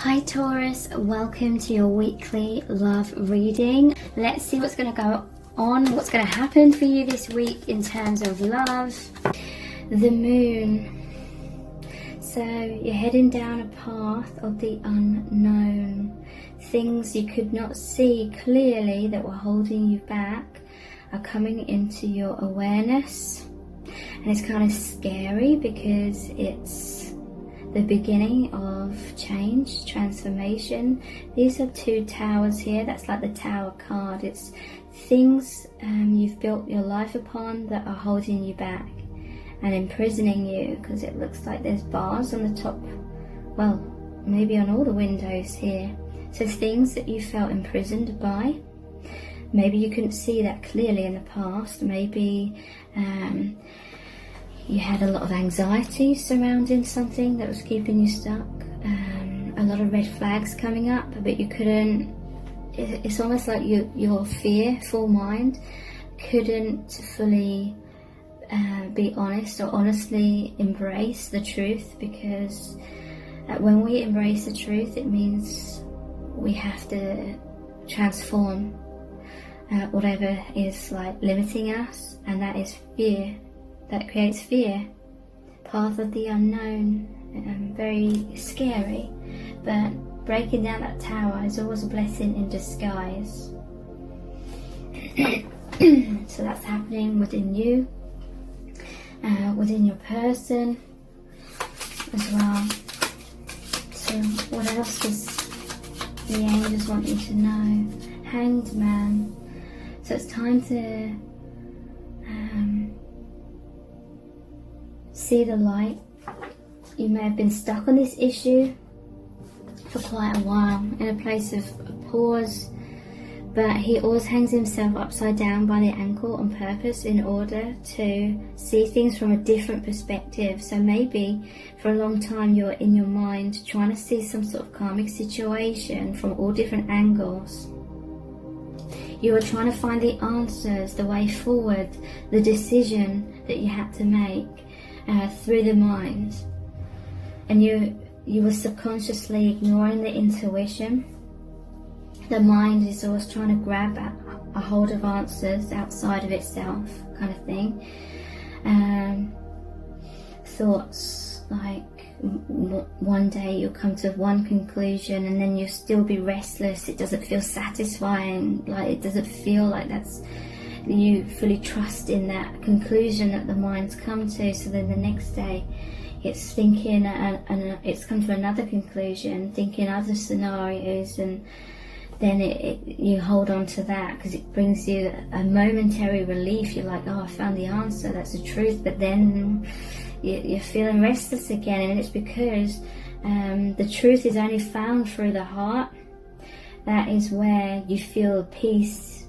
Hi Taurus, welcome to your weekly love reading. Let's see what's going to go on, what's going to happen for you this week in terms of love. The moon. So you're heading down a path of the unknown. Things you could not see clearly that were holding you back are coming into your awareness. And it's kind of scary because it's the beginning of change, transformation. These are two towers here. That's like the tower card. It's things you've built your life upon that are holding you back and imprisoning you, because it looks like there's bars on the top, well, maybe on all the windows here. So things that you felt imprisoned by. Maybe you couldn't see that clearly in the past. Maybe you had a lot of anxiety surrounding something that was keeping you stuck. A lot of red flags coming up, but you couldn't, it's almost like your fearful mind couldn't fully be honest or honestly embrace the truth, because when we embrace the truth, it means we have to transform whatever is like limiting us, and that is fear. That creates fear. Path of the unknown, very scary, but breaking down that tower is always a blessing in disguise. So that's happening within you, within your person as well. So what else does the angels want you to know? Hanged Man. So it's time to see the light. You may have been stuck on this issue for quite a while, in a place of pause, but he always hangs himself upside down by the ankle on purpose in order to see things from a different perspective. So maybe for a long time you're in your mind trying to see some sort of karmic situation from all different angles. You were trying to find the answers, the way forward, the decision that you had to make through the mind, and you were subconsciously ignoring the intuition. The mind is always trying to grab a hold of answers outside of itself, kind of thing. Thoughts like one day you'll come to one conclusion and then you'll still be restless. It doesn't feel satisfying, like it doesn't feel like that's you fully trust in that conclusion that the mind's come to. So then the next day it's thinking and it's come to another conclusion, thinking other scenarios, and then you hold on to that because it brings you a momentary relief. You're like, oh, I found the answer, that's the truth. But then you're feeling restless again, and it's because the truth is only found through the heart. That is where you feel peace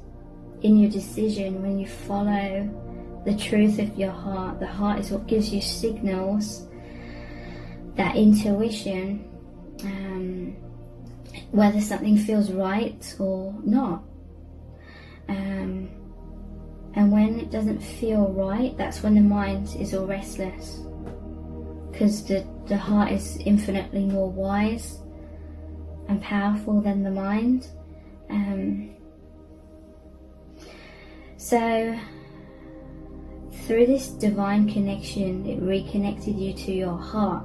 in your decision, when you follow the truth of your heart. The heart is what gives you signals, that intuition, whether something feels right or not. And when it doesn't feel right, that's when the mind is all restless, because the heart is infinitely more wise and powerful than the mind. So through this divine connection, it reconnected you to your heart,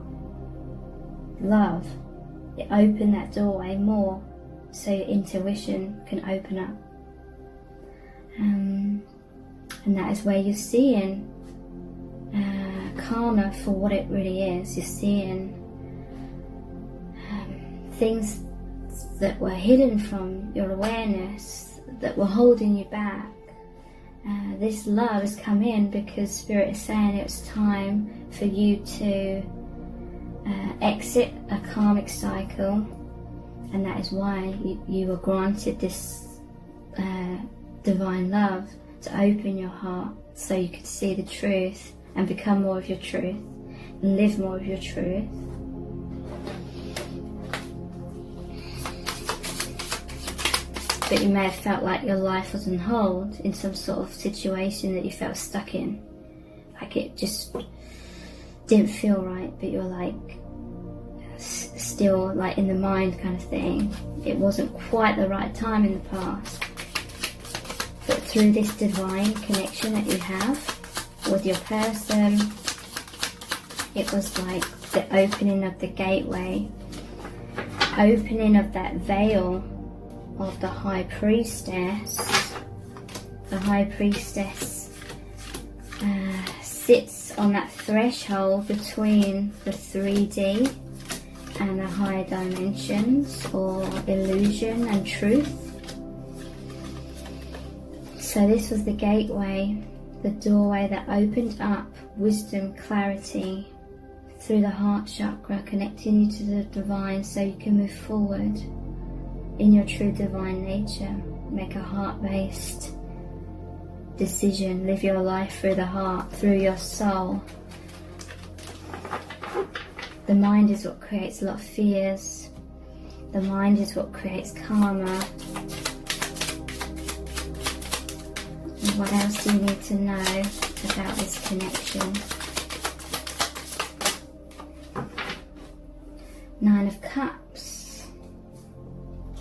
love. It opened that doorway more so your intuition can open up. And that is where you're seeing karma for what it really is. You're seeing things that were hidden from your awareness, that were holding you back. This love has come in because Spirit is saying it's time for you to exit a karmic cycle, and that is why you were granted this divine love, to open your heart so you could see the truth and become more of your truth and live more of your truth. But you may have felt like your life was on hold in some sort of situation that you felt stuck in. Like it just didn't feel right, but you're like still like in the mind kind of thing. It wasn't quite the right time in the past. But through this divine connection that you have with your person, it was like the opening of the gateway, opening of that veil of the High Priestess. The High Priestess sits on that threshold between the 3D and the higher dimensions, or illusion and truth. So this was the gateway, the doorway that opened up wisdom, clarity through the heart chakra, connecting you to the divine so you can move forward in your true divine nature. Make a heart-based decision, live your life through the heart, through your soul. The mind is what creates a lot of fears. The mind is what creates karma. And what else do you need to know about this connection? 9 of Cups.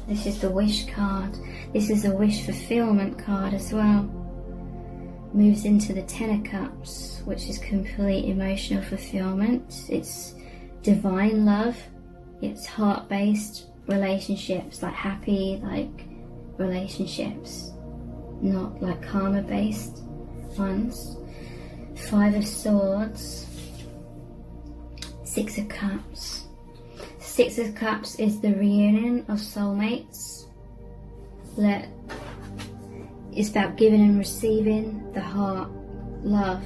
This is the wish card. This is a wish fulfillment card as well. Moves into the 10 of Cups, which is complete emotional fulfillment. It's divine love. It's heart-based relationships, like happy, like relationships, not like karma-based ones. 5 of Swords, 6 of Cups. 6 of Cups is the reunion of soulmates. It's about giving and receiving the heart, love.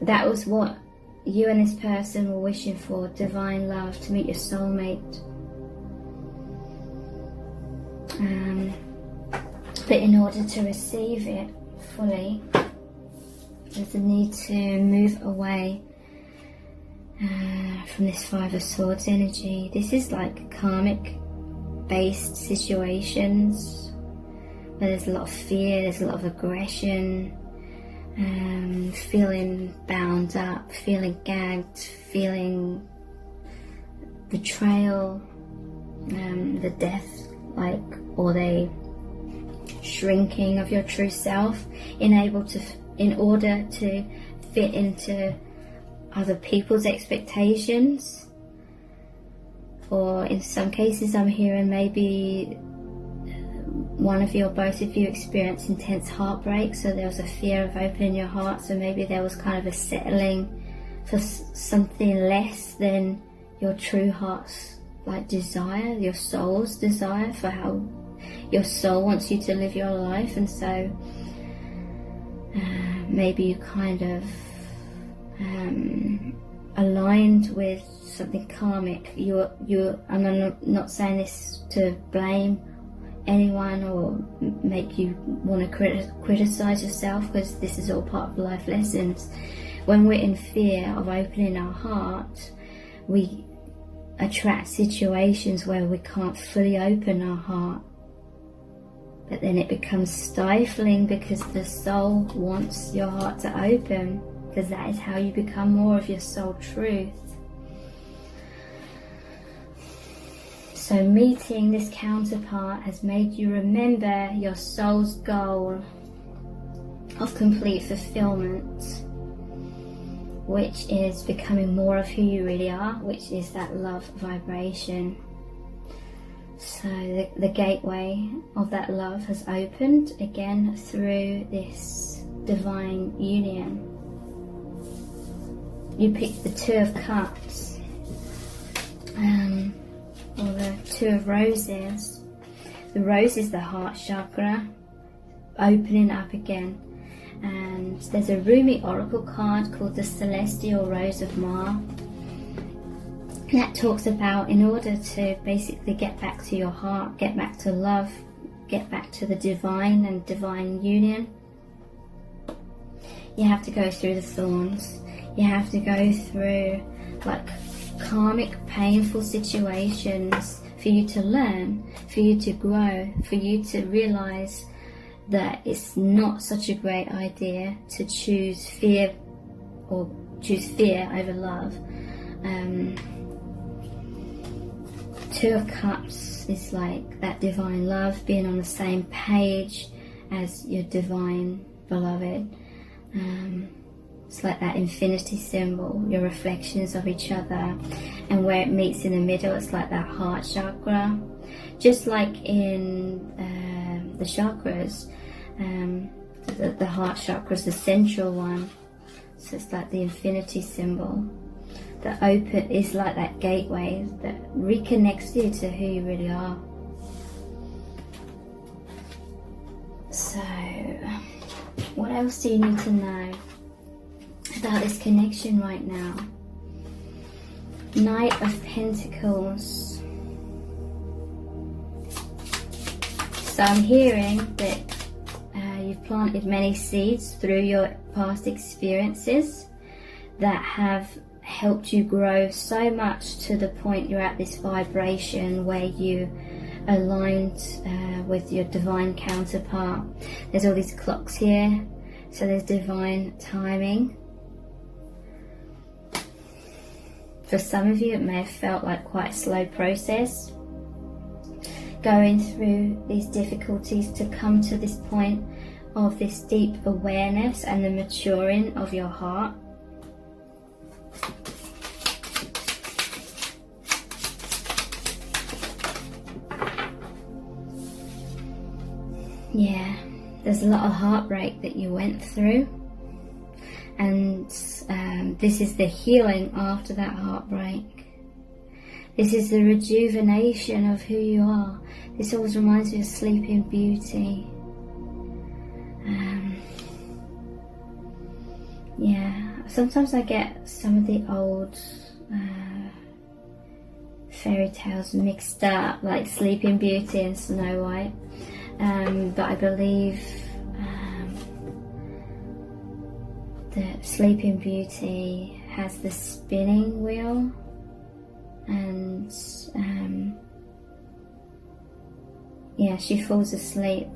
That was what you and this person were wishing for, divine love, to meet your soulmate. But in order to receive it fully, there's a need to move away from this 5 of Swords energy. This is like karmic based situations where there's a lot of fear, there's a lot of aggression, feeling bound up, feeling gagged, feeling betrayal, the death, like, or the shrinking of your true self in order to fit into other people's expectations. Or in some cases I'm hearing maybe one of you or both of you experienced intense heartbreak, so there was a fear of opening your heart, so maybe there was kind of a settling for something less than your true heart's like desire, your soul's desire, for how your soul wants you to live your life. And so maybe you kind of aligned with something karmic. And I'm not saying this to blame anyone or make you want to criticize yourself, because this is all part of life lessons. When we're in fear of opening our heart, we attract situations where we can't fully open our heart, but then it becomes stifling because the soul wants your heart to open, because that is how you become more of your soul truth. So meeting this counterpart has made you remember your soul's goal of complete fulfillment, which is becoming more of who you really are, which is that love vibration. So the gateway of that love has opened again through this divine union. You picked the 2 of Cups, or the 2 of Roses. The rose is the heart chakra, opening up again. And there's a Rumi oracle card called the Celestial Rose of Ma. And that talks about, in order to basically get back to your heart, get back to love, get back to the divine and divine union, you have to go through the thorns. You have to go through like karmic, painful situations for you to learn, for you to grow, for you to realize that it's not such a great idea to choose fear over love. Two of Cups is like that divine love, being on the same page as your divine beloved. It's like that infinity symbol, your reflections of each other, and where it meets in the middle, it's like that heart chakra. Just like in the chakras, the heart chakra is the central one, so it's like the infinity symbol. The open is like that gateway that reconnects you to who you really are. So, what else do you need to know about this connection right now? Knight of Pentacles. So I'm hearing that you've planted many seeds through your past experiences that have helped you grow so much to the point you're at this vibration where you aligned with your divine counterpart. There's all these clocks here, so there's divine timing. For some of you, it may have felt like quite a slow process, going through these difficulties to come to this point of this deep awareness and the maturing of your heart. Yeah, there's a lot of heartbreak that you went through, and this is the healing after that heartbreak. This is the rejuvenation of who you are. This always reminds me of Sleeping Beauty. Yeah, sometimes I get some of the old fairy tales mixed up, like Sleeping Beauty and Snow White. But I believe that Sleeping Beauty has the spinning wheel, and yeah, she falls asleep,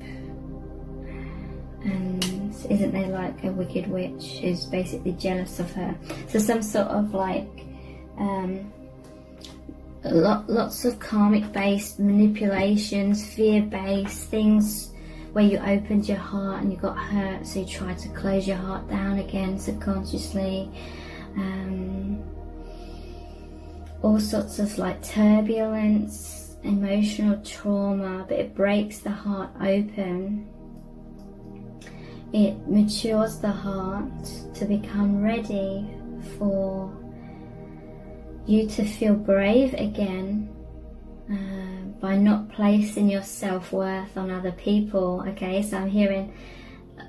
and isn't there like a wicked witch who's basically jealous of her? So some sort of like lots of karmic based manipulations, fear based things where you opened your heart and you got hurt, so you tried to close your heart down again subconsciously. All sorts of like turbulence, emotional trauma, but it breaks the heart open. It matures the heart to become ready for you to feel brave again, by not placing your self-worth on other people. Okay, so I'm hearing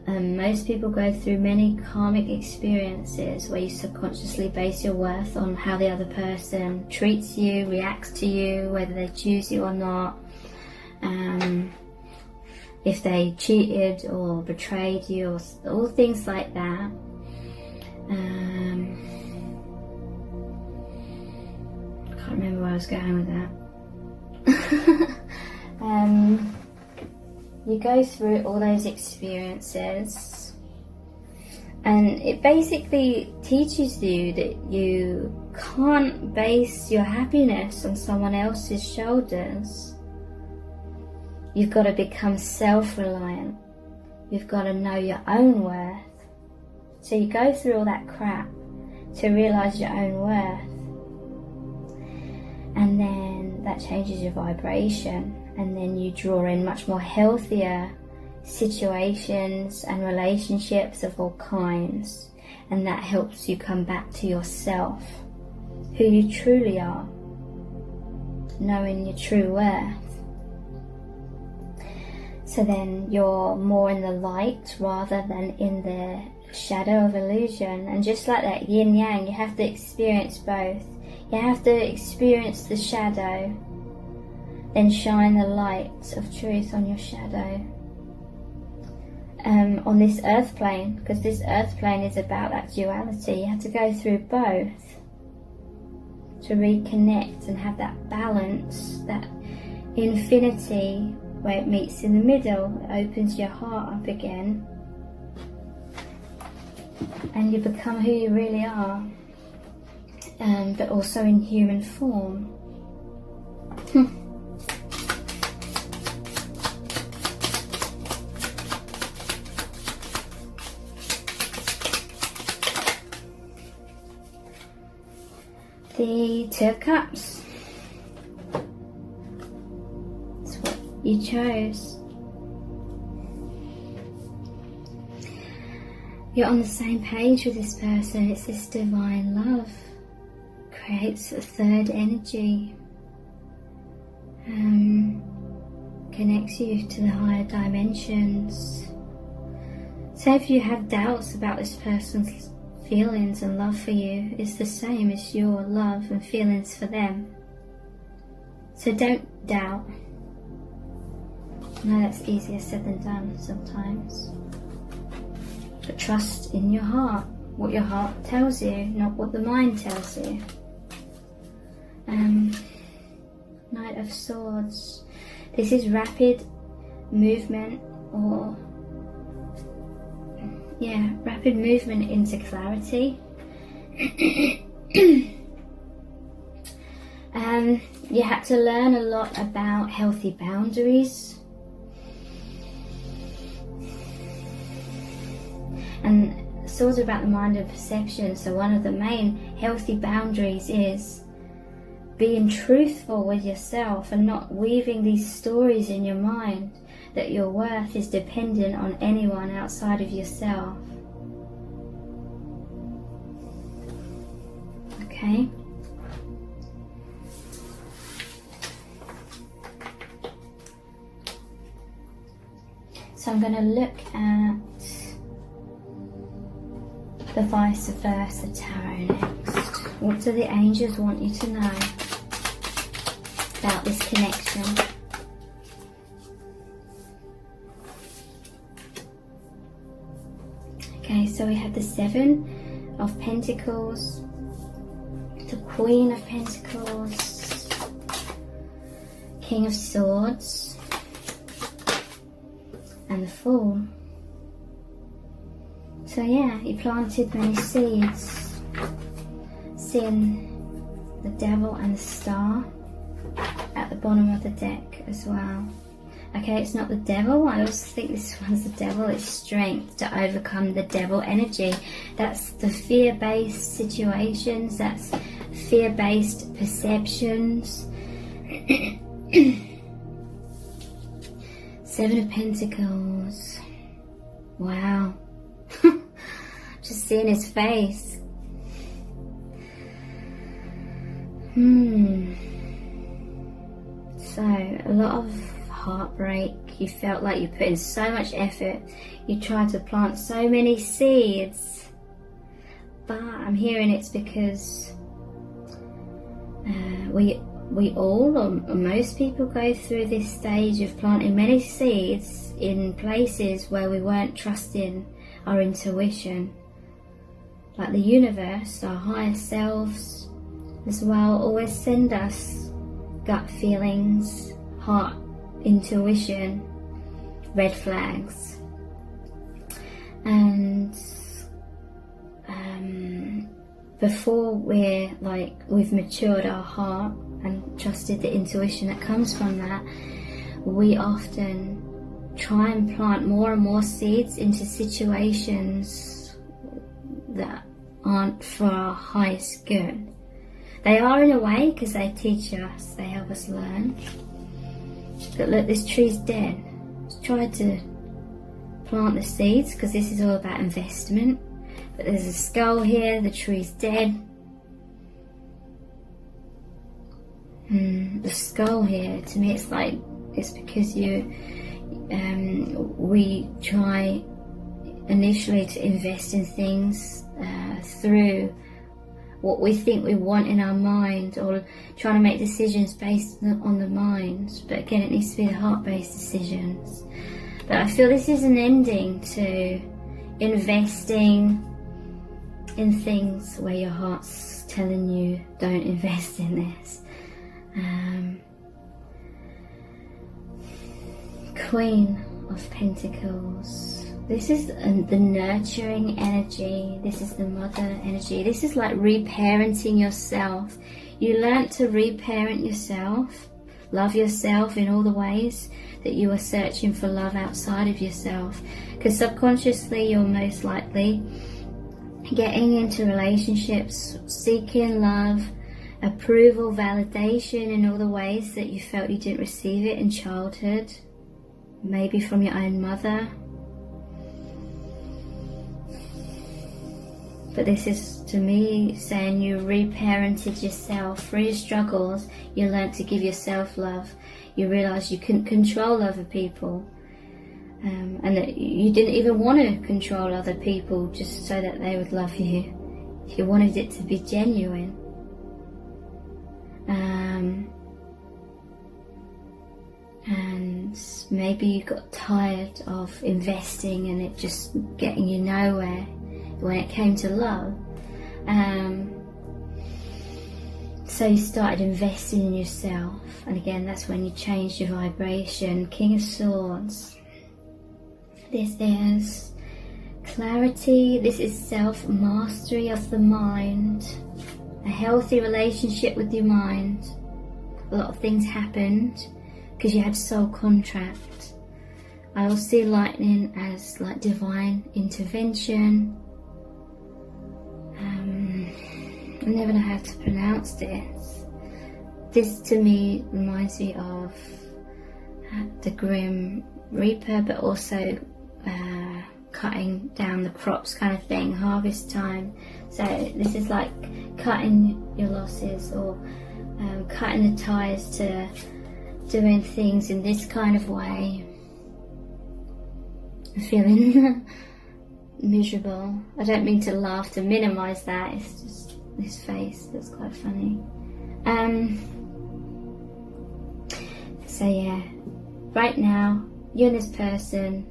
most people go through many karmic experiences where you subconsciously base your worth on how the other person treats you, reacts to you, whether they choose you or not, if they cheated or betrayed you, or all things like that. I can't remember where I was going with that. You go through all those experiences, and it basically teaches you that you can't base your happiness on someone else's shoulders. You've got to become self-reliant. You've got to know your own worth. So you go through all that crap to realise your own worth, and then that changes your vibration, and then you draw in much more healthier situations and relationships of all kinds, and that helps you come back to yourself, who you truly are, knowing your true worth. So then you're more in the light rather than in the shadow of illusion. And just like that yin yang, you have to experience both. You have to experience the shadow, then shine the light of truth on your shadow. On this earth plane, because this earth plane is about that duality, you have to go through both to reconnect and have that balance, that infinity where it meets in the middle. It opens your heart up again, and you become who you really are, but also in human form. The Two of Cups. That's what you chose. You're on the same page with this person. It's this divine love. Creates a third energy. Connects you to the higher dimensions. So if you have doubts about this person's feelings and love for you, it's the same as your love and feelings for them. So don't doubt. I know that's easier said than done sometimes. But trust in your heart, what your heart tells you, not what the mind tells you. Knight of Swords. This is rapid movement, or rapid movement into clarity. You had to learn a lot about healthy boundaries. And swords are about the mind and perception, so one of the main healthy boundaries is being truthful with yourself and not weaving these stories in your mind that your worth is dependent on anyone outside of yourself. Okay? So I'm going to look at the vice versa tarot next. What do the angels want you to know about this connection? Okay, so we have the Seven of Pentacles, the Queen of Pentacles, King of Swords, and the Fool. So yeah, you planted many seeds, seeing the Devil and the Star at the bottom of the deck as well. Okay, it's not the Devil. I always think this one's the Devil. It's strength to overcome the Devil energy. That's the fear-based situations. That's fear-based perceptions. Seven of Pentacles. Wow. Just seeing his face. So, a lot of heartbreak. You felt like you put in so much effort. You tried to plant so many seeds. But I'm hearing it's because we all, or most people, go through this stage of planting many seeds in places where we weren't trusting our intuition. Like the universe, our higher selves as well, always send us gut feelings, heart intuition, red flags. And before we've matured our heart and trusted the intuition that comes from that, we often try and plant more and more seeds into situations that aren't for our highest good. They are in a way, because they teach us, they help us learn. But look, this tree's dead. Just try to plant the seeds, because this is all about investment. But there's a skull here, the tree's dead. The skull here, to me it's like, it's because we try initially to invest in things through what we think we want in our mind, or trying to make decisions based on the mind. But again, it needs to be the heart-based decisions. But I feel this is an ending to investing in things where your heart's telling you don't invest in this. Queen of Pentacles. This is the nurturing energy. This is the mother energy. This is like reparenting yourself. You learnt to reparent yourself, love yourself in all the ways that you are searching for love outside of yourself. Because subconsciously you're most likely getting into relationships, seeking love, approval, validation in all the ways that you felt you didn't receive it in childhood. Maybe from your own mother. But this is, to me, saying you reparented yourself through your struggles. You learnt to give yourself love. You realised you couldn't control other people. And that you didn't even want to control other people just so that they would love you. You wanted it to be genuine. And maybe you got tired of investing and it just getting you nowhere when it came to love. So you started investing in yourself, and again that's when you changed your vibration. King of Swords. This is clarity. This is self-mastery of the mind. A healthy relationship with your mind. A lot of things happened because you had soul contract. I will see lightning as like divine intervention. I never know how to pronounce this. This to me reminds me of the Grim Reaper, but also cutting down the crops kind of thing, harvest time. So this is like cutting your losses, or cutting the ties to doing things in this kind of way. I'm feeling miserable. I don't mean to laugh to minimize that, it's just this face that's quite funny. So yeah, right now you and this person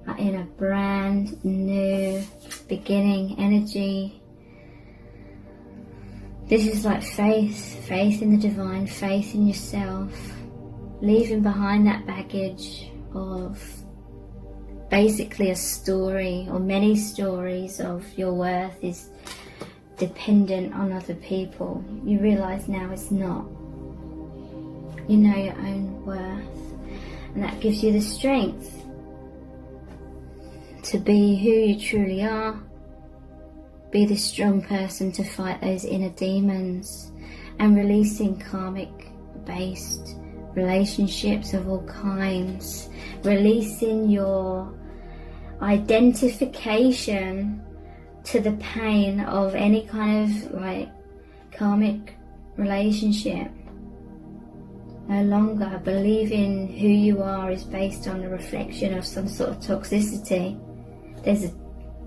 are in a brand new beginning energy. This is like faith in the divine, faith in yourself, leaving behind that baggage of basically a story or many stories of your worth is dependent on other people. You realise now it's not. You know your own worth, and that gives you the strength to be who you truly are. Be this strong person to fight those inner demons, and releasing karmic based relationships of all kinds, releasing your identification to the pain of any kind of like karmic relationship. No longer believing who you are is based on the reflection of some sort of toxicity. There's a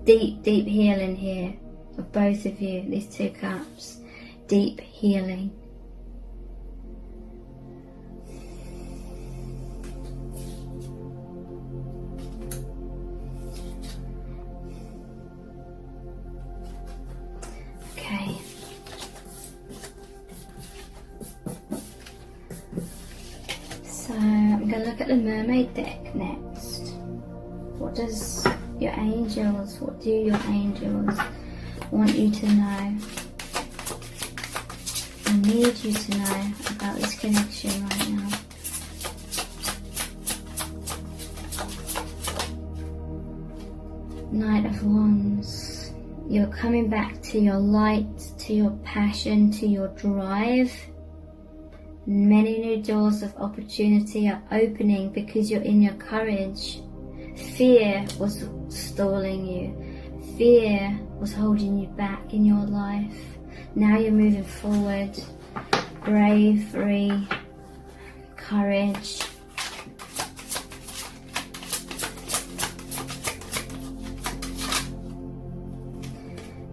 deep healing here of both of you, these two cups. Deep healing. Okay. So I'm going to look at the mermaid deck next. What does your angels, what do your angels want you to know? I need you to know about this connection right now. Knight of Wands. You're coming back to your light, to your passion, to your drive. Many new doors of opportunity are opening because you're in your courage. Fear was stalling you. Fear was holding you back in your life. Now you're moving forward. Bravery, courage.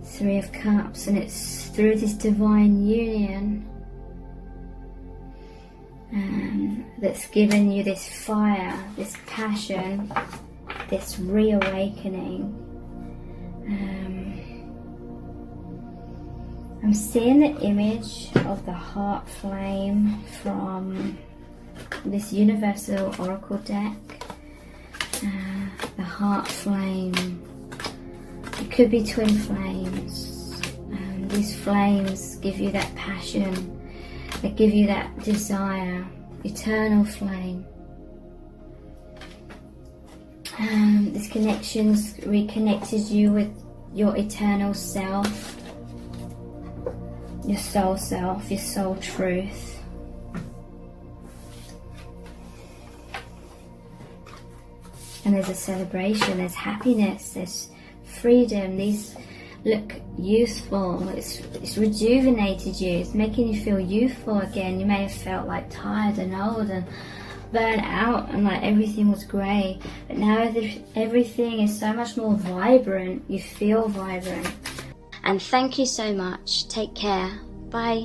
Three of Cups, and it's through this divine union that's given you this fire, this passion, this reawakening. I'm seeing the image of the heart flame from this universal oracle deck. The heart flame. It could be twin flames. These flames give you that passion. They give you that desire. Eternal flame. This connection's reconnected you with your eternal self. Your soul self, your soul truth. And there's a celebration, there's happiness, there's freedom. These look youthful. It's rejuvenated you. It's making you feel youthful again. You may have felt like tired and old and burnt out and like everything was grey. But now everything is so much more vibrant. You feel vibrant. And thank you so much. Take care. Bye.